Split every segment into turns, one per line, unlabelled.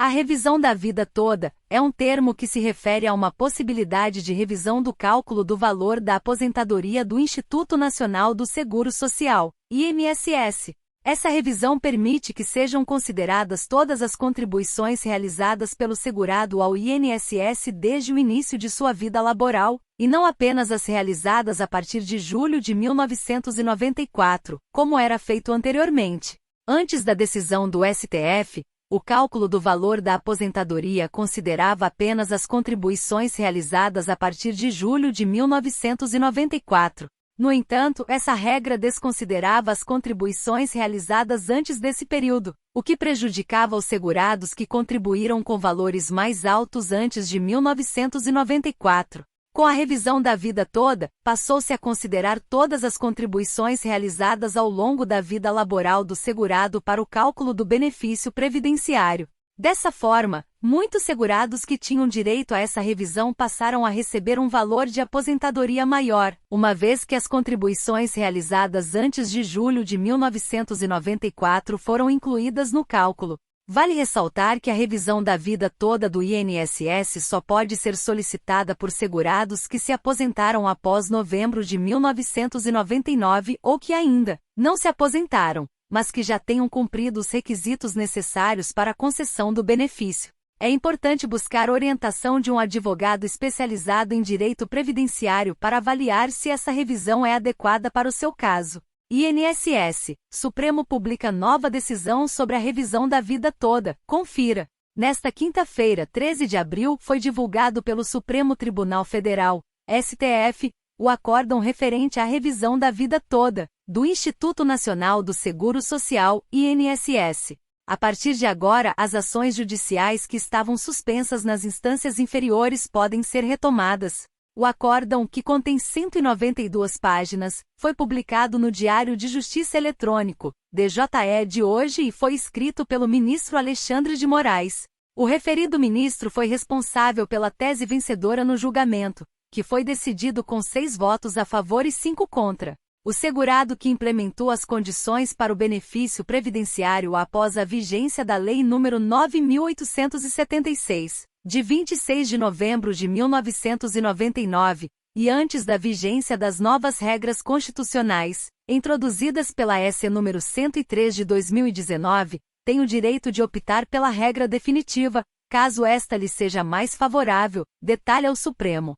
A revisão da vida toda é um termo que se refere a uma possibilidade de revisão do cálculo do valor da aposentadoria do Instituto Nacional do Seguro Social, INSS. Essa revisão permite que sejam consideradas todas as contribuições realizadas pelo segurado ao INSS desde o início de sua vida laboral, e não apenas as realizadas a partir de julho de 1994, como era feito anteriormente. Antes da decisão do STF, o cálculo do valor da aposentadoria considerava apenas as contribuições realizadas a partir de julho de 1994. No entanto, essa regra desconsiderava as contribuições realizadas antes desse período, o que prejudicava os segurados que contribuíram com valores mais altos antes de 1994. Com a revisão da vida toda, passou-se a considerar todas as contribuições realizadas ao longo da vida laboral do segurado para o cálculo do benefício previdenciário. Dessa forma, muitos segurados que tinham direito a essa revisão passaram a receber um valor de aposentadoria maior, uma vez que as contribuições realizadas antes de julho de 1994 foram incluídas no cálculo. Vale ressaltar que a revisão da vida toda do INSS só pode ser solicitada por segurados que se aposentaram após novembro de 1999 ou que ainda não se aposentaram, mas que já tenham cumprido os requisitos necessários para a concessão do benefício. É importante buscar orientação de um advogado especializado em direito previdenciário para avaliar se essa revisão é adequada para o seu caso. INSS, Supremo publica nova decisão sobre a revisão da vida toda. Confira. Nesta quinta-feira, 13 de abril, foi divulgado pelo Supremo Tribunal Federal, STF, o acórdão referente à revisão da vida toda, do Instituto Nacional do Seguro Social, INSS. A partir de agora, as ações judiciais que estavam suspensas nas instâncias inferiores podem ser retomadas. O acórdão, que contém 192 páginas, foi publicado no Diário de Justiça Eletrônico, DJE de hoje e foi escrito pelo ministro Alexandre de Moraes. O referido ministro foi responsável pela tese vencedora no julgamento, que foi decidido com 6 votos a favor e 5 contra. O segurado que implementou as condições para o benefício previdenciário após a vigência da Lei nº 9.876, de 26 de novembro de 1999, e antes da vigência das novas regras constitucionais, introduzidas pela S. nº 103 de 2019, tem o direito de optar pela regra definitiva, caso esta lhe seja mais favorável, detalha o Supremo.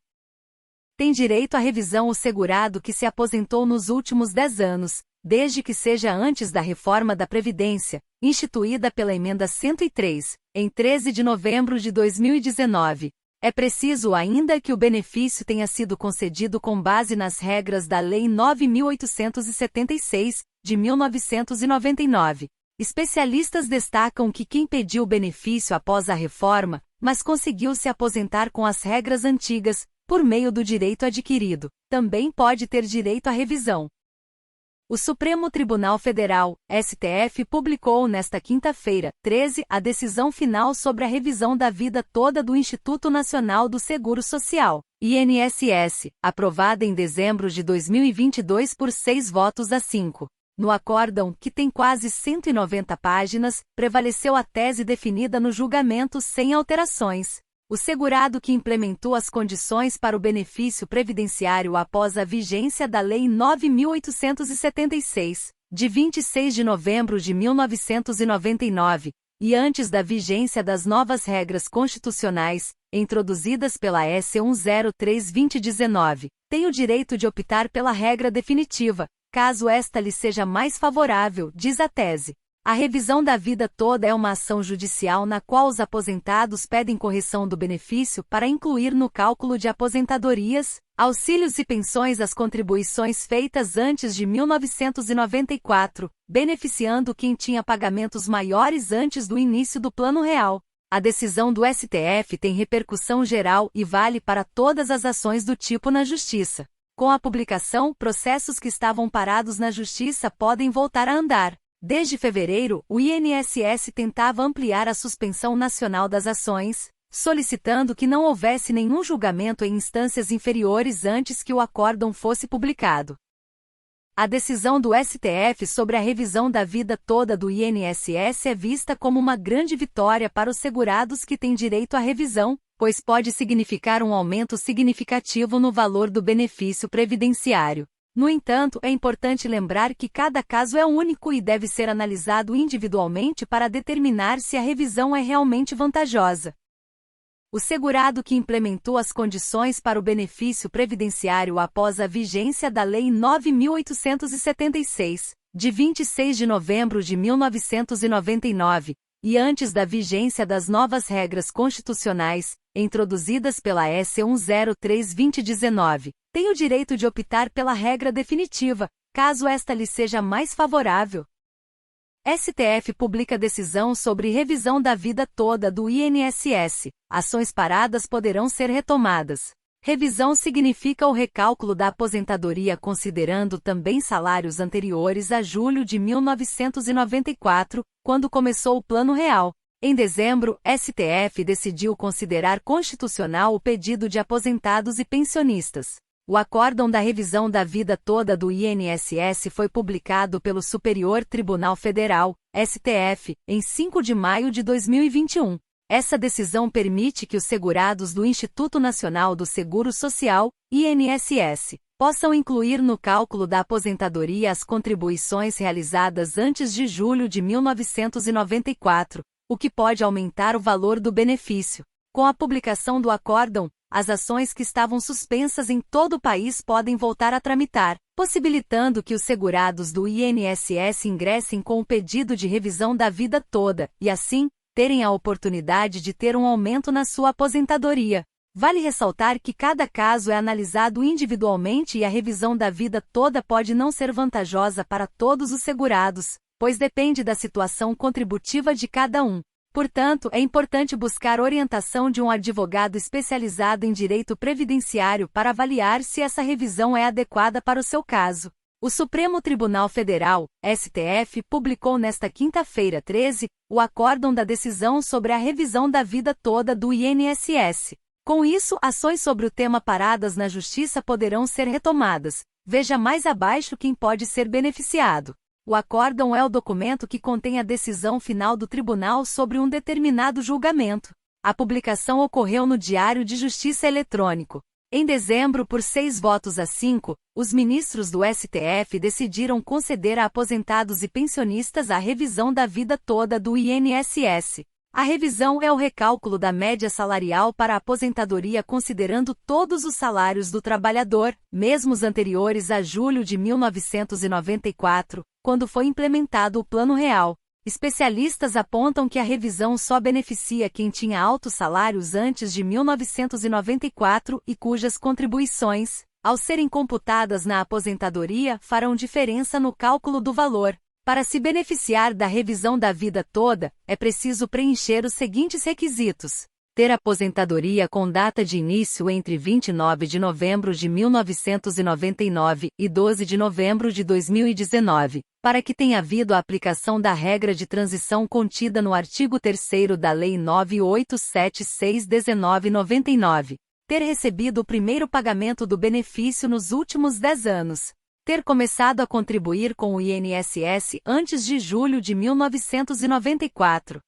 Tem direito à revisão o segurado que se aposentou nos últimos 10 anos, desde que seja antes da reforma da Previdência, instituída pela Emenda 103, em 13 de novembro de 2019. É preciso ainda que o benefício tenha sido concedido com base nas regras da Lei 9.876, de 1999. Especialistas destacam que quem pediu o benefício após a reforma, mas conseguiu se aposentar com as regras antigas, por meio do direito adquirido, também pode ter direito à revisão. O Supremo Tribunal Federal, STF, publicou nesta quinta-feira, 13, a decisão final sobre a revisão da vida toda do Instituto Nacional do Seguro Social, INSS, aprovada em dezembro de 2022 por 6 votos a 5. No acórdão, que tem quase 190 páginas, prevaleceu a tese definida no julgamento sem alterações. O segurado que implementou as condições para o benefício previdenciário após a vigência da Lei 9.876, de 26 de novembro de 1999, e antes da vigência das novas regras constitucionais, introduzidas pela S. 103/2019, tem o direito de optar pela regra definitiva, caso esta lhe seja mais favorável, diz a tese. A revisão da vida toda é uma ação judicial na qual os aposentados pedem correção do benefício para incluir no cálculo de aposentadorias, auxílios e pensões as contribuições feitas antes de 1994, beneficiando quem tinha pagamentos maiores antes do início do Plano Real. A decisão do STF tem repercussão geral e vale para todas as ações do tipo na Justiça. Com a publicação, processos que estavam parados na Justiça podem voltar a andar. Desde fevereiro, o INSS tentava ampliar a suspensão nacional das ações, solicitando que não houvesse nenhum julgamento em instâncias inferiores antes que o acórdão fosse publicado. A decisão do STF sobre a revisão da vida toda do INSS é vista como uma grande vitória para os segurados que têm direito à revisão, pois pode significar um aumento significativo no valor do benefício previdenciário. No entanto, é importante lembrar que cada caso é único e deve ser analisado individualmente para determinar se a revisão é realmente vantajosa. O segurado que implementou as condições para o benefício previdenciário após a vigência da Lei 9.876, de 26 de novembro de 1999, e antes da vigência das novas regras constitucionais, introduzidas pela S. 103/2019, tem o direito de optar pela regra definitiva, caso esta lhe seja mais favorável. STF publica decisão sobre revisão da vida toda do INSS. Ações paradas poderão ser retomadas. Revisão significa o recálculo da aposentadoria considerando também salários anteriores a julho de 1994, quando começou o Plano Real. Em dezembro, STF decidiu considerar constitucional o pedido de aposentados e pensionistas. O acórdão da revisão da vida toda do INSS foi publicado pelo Superior Tribunal Federal, STF, em 5 de maio de 2021. Essa decisão permite que os segurados do Instituto Nacional do Seguro Social, INSS, possam incluir no cálculo da aposentadoria as contribuições realizadas antes de julho de 1994, o que pode aumentar o valor do benefício. Com a publicação do acórdão, as ações que estavam suspensas em todo o país podem voltar a tramitar, possibilitando que os segurados do INSS ingressem com o pedido de revisão da vida toda, e assim, terem a oportunidade de ter um aumento na sua aposentadoria. Vale ressaltar que cada caso é analisado individualmente e a revisão da vida toda pode não ser vantajosa para todos os segurados, pois depende da situação contributiva de cada um. Portanto, é importante buscar orientação de um advogado especializado em direito previdenciário para avaliar se essa revisão é adequada para o seu caso. O Supremo Tribunal Federal, STF, publicou nesta quinta-feira 13, o acórdão da decisão sobre a revisão da vida toda do INSS. Com isso, ações sobre o tema paradas na Justiça poderão ser retomadas. Veja mais abaixo quem pode ser beneficiado. O acórdão é o documento que contém a decisão final do tribunal sobre um determinado julgamento. A publicação ocorreu no Diário de Justiça Eletrônico. Em dezembro, por 6 votos a 5, os ministros do STF decidiram conceder a aposentados e pensionistas a revisão da vida toda do INSS. A revisão é o recálculo da média salarial para a aposentadoria considerando todos os salários do trabalhador, mesmo os anteriores a julho de 1994, quando foi implementado o Plano Real. Especialistas apontam que a revisão só beneficia quem tinha altos salários antes de 1994 e cujas contribuições, ao serem computadas na aposentadoria, farão diferença no cálculo do valor. Para se beneficiar da revisão da vida toda, é preciso preencher os seguintes requisitos: ter aposentadoria com data de início entre 29 de novembro de 1999 e 12 de novembro de 2019, para que tenha havido a aplicação da regra de transição contida no artigo 3º da Lei 9876/1999, ter recebido o primeiro pagamento do benefício nos últimos 10 anos, ter começado a contribuir com o INSS antes de julho de 1994.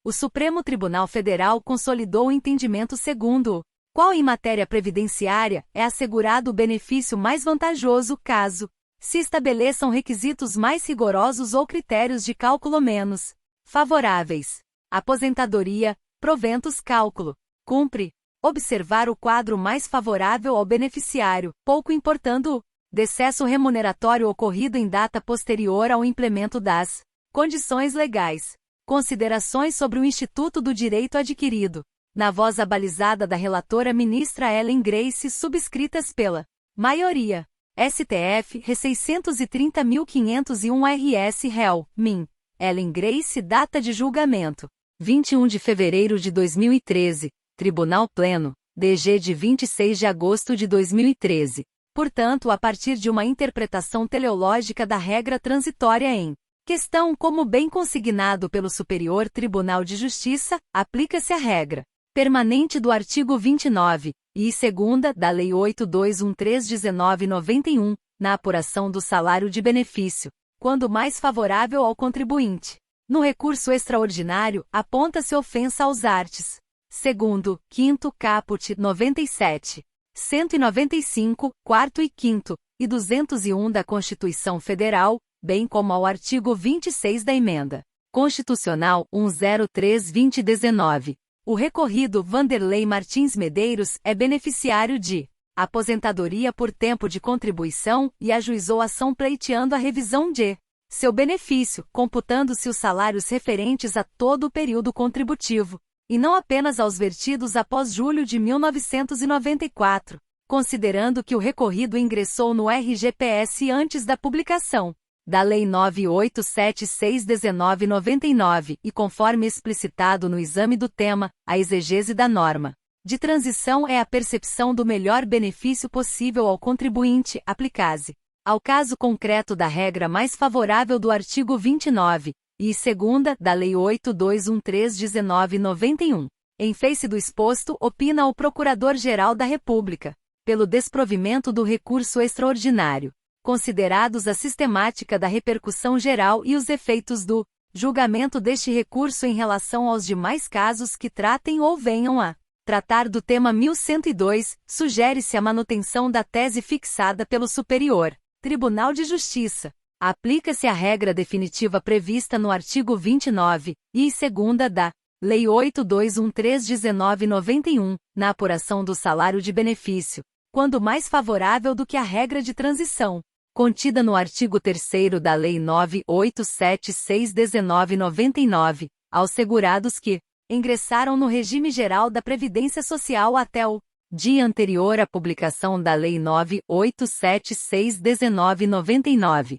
O Supremo Tribunal Federal consolidou o entendimento segundo o qual em matéria previdenciária é assegurado o benefício mais vantajoso caso se estabeleçam requisitos mais rigorosos ou critérios de cálculo menos favoráveis. Aposentadoria, proventos cálculo. Cumpre observar o quadro mais favorável ao beneficiário, pouco importando o decesso remuneratório ocorrido em data posterior ao implemento das condições legais. Considerações sobre o Instituto do Direito Adquirido. Na voz abalizada da relatora ministra Ellen Grace, subscritas pela maioria. STF, Re 630.501 RS Réu, MIN. Ellen Grace, data de julgamento: 21 de fevereiro de 2013. Tribunal Pleno, DG de 26 de agosto de 2013. Portanto, a partir de uma interpretação teleológica da regra transitória em questão como bem consignado pelo Superior Tribunal de Justiça, aplica-se a regra permanente do artigo 29, e segunda, da Lei 8213/1991, na apuração do salário de benefício, quando mais favorável ao contribuinte. No recurso extraordinário, aponta-se ofensa aos artes. Segundo, quinto caput 97, 195, quarto e quinto, e 201 da Constituição Federal, bem como ao artigo 26 da Emenda Constitucional 103/2019. O recorrido Vanderlei Martins Medeiros é beneficiário de aposentadoria por tempo de contribuição e ajuizou ação pleiteando a revisão de seu benefício, computando-se os salários referentes a todo o período contributivo, e não apenas aos vertidos após julho de 1994, considerando que o recorrido ingressou no RGPS antes da publicação da Lei 9876/1999 e conforme explicitado no exame do tema, a exegese da norma de transição é a percepção do melhor benefício possível ao contribuinte, aplicase ao caso concreto da regra mais favorável do artigo 29, e segunda, da Lei 8213/1991. Em face do exposto, opina o Procurador-Geral da República, pelo desprovimento do recurso extraordinário, considerados a sistemática da repercussão geral e os efeitos do julgamento deste recurso em relação aos demais casos que tratem ou venham a tratar do tema 1102, sugere-se a manutenção da tese fixada pelo Superior Tribunal de Justiça. Aplica-se a regra definitiva prevista no artigo 29, e segunda da Lei 8213/1991, na apuração do salário de benefício, quando mais favorável do que a regra de transição, contida no artigo 3º da Lei 9876/1999, aos segurados que ingressaram no regime geral da Previdência Social até o dia anterior à publicação da Lei 9876/1999.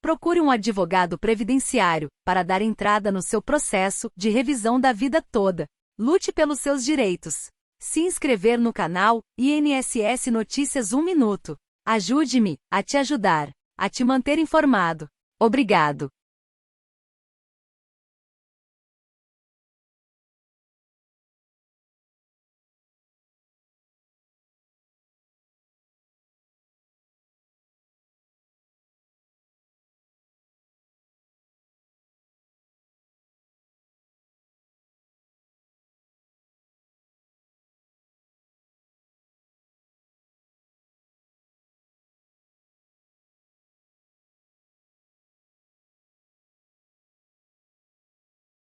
Procure um advogado previdenciário para dar entrada no seu processo de revisão da vida toda. Lute pelos seus direitos. Se inscrever no canal INSS Notícias 1 Minuto. Ajude-me a te ajudar, a te manter informado. Obrigado.